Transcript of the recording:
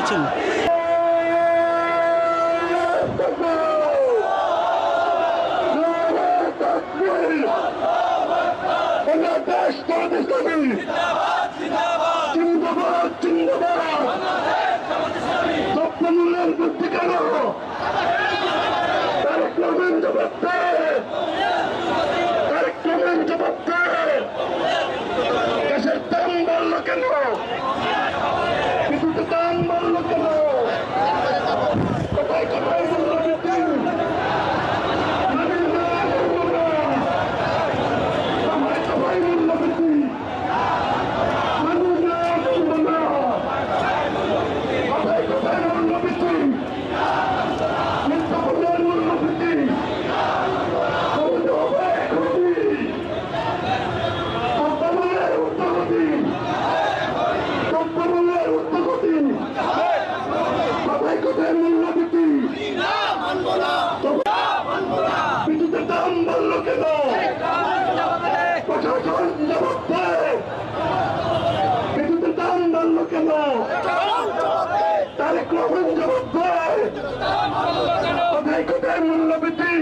করছেন। দ্রব্যমূল্যের বৃদ্ধি কেন? তারেক রহমান জবাব দেয়, তারেক রহমান জবাব দেয়। গ্যাসের দাম বাড়লো কেন? বিদ্যুতের দাম বাড়লো কেন? কোথায় কোথায় মূল্য বৃদ্ধি? সবাই মূল্য বৃদ্ধি, মানুষ না মূল্য না। কোথায় কোথায় মূল্য বৃদ্ধি? নিত্যপণ্যের মূল্য বৃদ্ধি হবে ক্ষতি, দ্রব্যমূল্যের ঊর্ধ্বগতি, দ্রব্যমূল্যের ঊর্ধ্বগতি। কোথায় কোথায় মূল্য বৃদ্ধি? বিদ্যুতের দাম বাড়লো কেন? প্রশাসন জবাব দেয়, বিদ্যুতের দাম বাড়লো কেন? তারেক রহমান জবাব দেয়, কোথায় কোথায় মূল্য বৃদ্ধি?